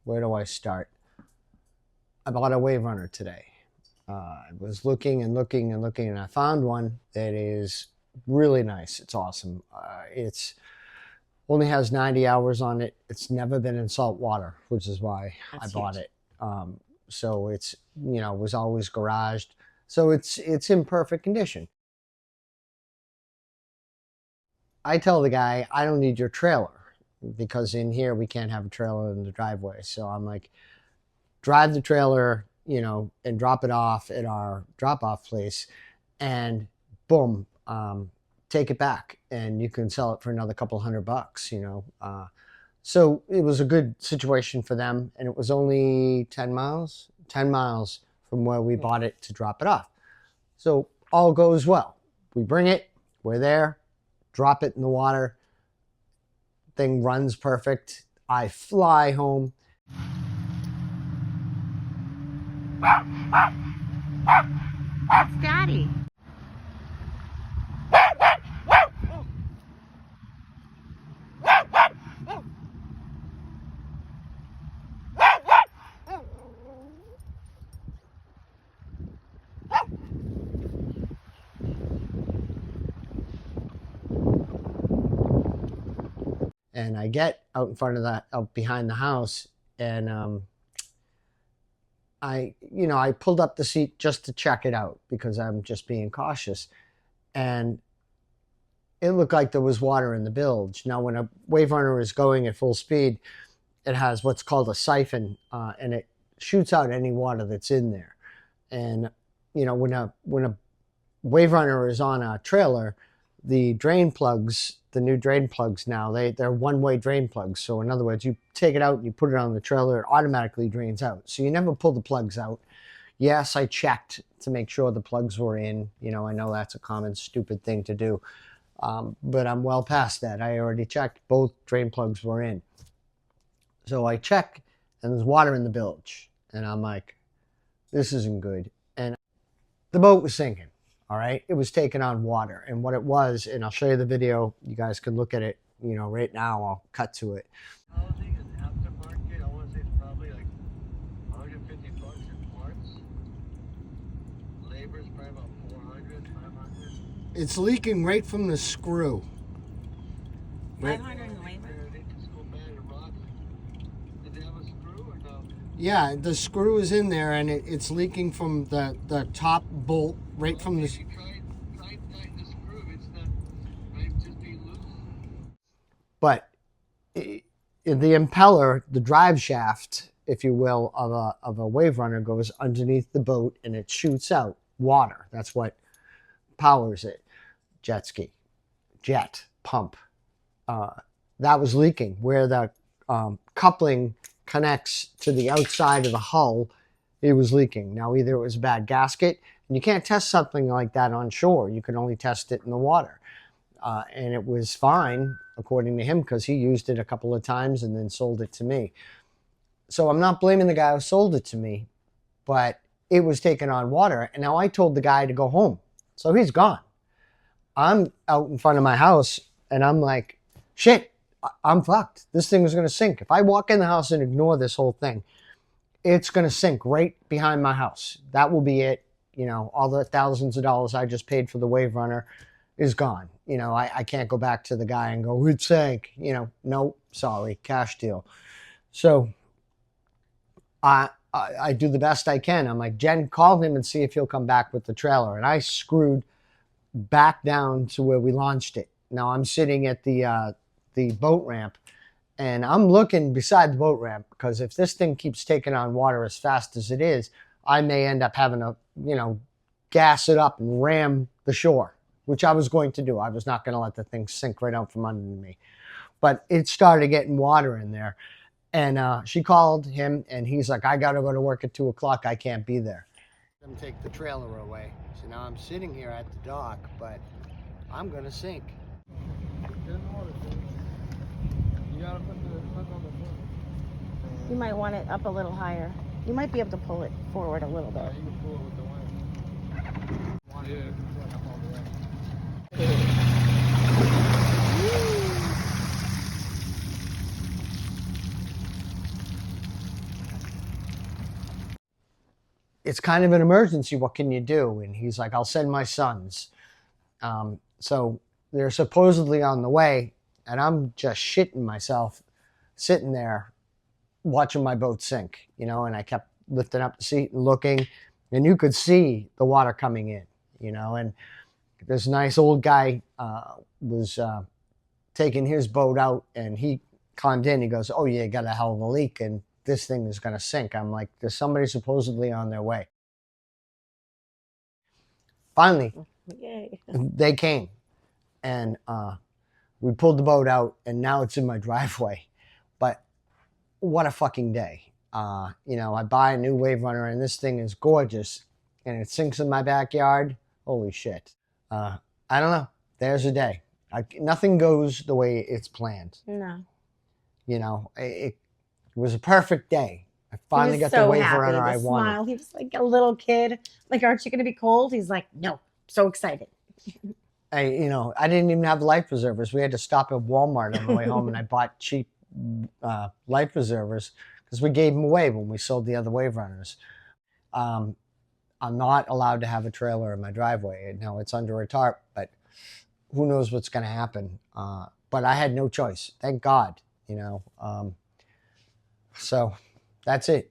Where do I start? I bought a wave runner today. I was looking and looking and looking, and I found one that is really nice. It's awesome. It's only has 90 hours on it. It's never been in salt water, which is why I bought it. So it's, you know, was always garaged. So it's in perfect condition. I tell the guy, I don't need your trailer because in here we can't have a trailer in the driveway. So I'm like, drive the trailer, you know, and drop it off at our drop-off place, and boom, take it back, and you can sell it for another couple $100, you know. So it was a good situation for them, and it was only 10 miles from where we bought it to drop it off. So all goes well. We bring it, we're there, drop it in the water, thing runs perfect. I fly home. Scotty. And I get out in front of out behind the house, and I pulled up the seat just to check it out because I'm just being cautious. And it looked like there was water in the bilge. Now, when a wave runner is going at full speed, it has what's called a siphon, and it shoots out any water that's in there. And, you know, when a wave runner is on a trailer, the drain plugs, the new drain plugs now, they're one-way drain plugs. So in other words, you take it out and you put it on the trailer, it automatically drains out. So you never pull the plugs out. Yes, I checked to make sure the plugs were in. You know, I know that's a common stupid thing to do. But I'm well past that. I already checked. Both drain plugs were in. So I check, and there's water in the bilge. And I'm like, this isn't good. And the boat was sinking. All right, it was taking on water, and what it was, and I'll show you the video. You guys can look at it. You know, right now I'll cut to it. Housing and aftermarket, I want to say it's probably like $150 in parts. Labor is probably about 400, 500. It's leaking right from the screw. 500 in labor? They just go bad and rot. Did they have a screw or no? Yeah, the screw is in there, and it's leaking from the top bolt right from the. If you try tighten the screw, it's not, might just be loose. But the impeller, the drive shaft, if you will, of a wave runner goes underneath the boat, and it shoots out water. That's what powers it. Jet ski, jet pump. That was leaking where the coupling connects to the outside of the hull. It was leaking. Now, either it was a bad gasket, and you can't test something like that on shore. You can only test it in the water. And it was fine, according to him, because he used it a couple of times and then sold it to me. So I'm not blaming the guy who sold it to me, but it was taking on water. And now I told the guy to go home. So he's gone. I'm out in front of my house, and I'm like, shit, I'm fucked. This thing is going to sink. If I walk in the house and ignore this whole thing, it's going to sink right behind my house. That will be it. You know, all the thousands of dollars I just paid for the wave runner is gone. You know, I can't go back to the guy and go, it sank. You know, no, sorry, cash deal. So I do the best I can. I'm like, Jen, call him and see if he'll come back with the trailer. And I screwed back down to where we launched it. Now I'm sitting at the boat ramp, and I'm looking beside the boat ramp, because if this thing keeps taking on water as fast as it is, I may end up having to, you know, gas it up and ram the shore, which I was going to do. I was not going to let the thing sink right out from under me. But it started getting water in there. And she called him, and he's like, I got to go to work at 2 o'clock. I can't be there. I'm take the trailer away. So now I'm sitting here at the dock, but I'm going to sink. You might want it up a little higher. You might be able to pull it forward a little bit. You can pull it with the wind. Yeah. it's kind of an emergency. What can you do? And he's like, I'll send my sons. So they're supposedly on the way, and I'm just shitting myself sitting there watching my boat sink, you know, and I kept lifting up the seat and looking, and you could see the water coming in, you know, and this nice old guy was taking his boat out, and he climbed in. He goes, oh, yeah, got a hell of a leak, and this thing is going to sink. I'm like, there's somebody supposedly on their way. Finally, Yay. they came, and we pulled the boat out, and now it's in my driveway. But what a fucking day. You know, I buy a new wave runner, and this thing is gorgeous, and it sinks in my backyard. Holy shit. I don't know. There's a day. Nothing goes the way it's planned. No. You know, it was a perfect day. I finally He was got the so wave happy, runner the I wanted. smile. He was like a little kid. Like, aren't you going to be cold? He's like, no. So excited. I didn't even have life preservers. We had to stop at Walmart on the way home, and I bought cheap life preservers because we gave them away when we sold the other wave runners. I'm not allowed to have a trailer in my driveway. Now it's under a tarp, but who knows what's going to happen. But I had no choice. Thank God, you know. So that's it.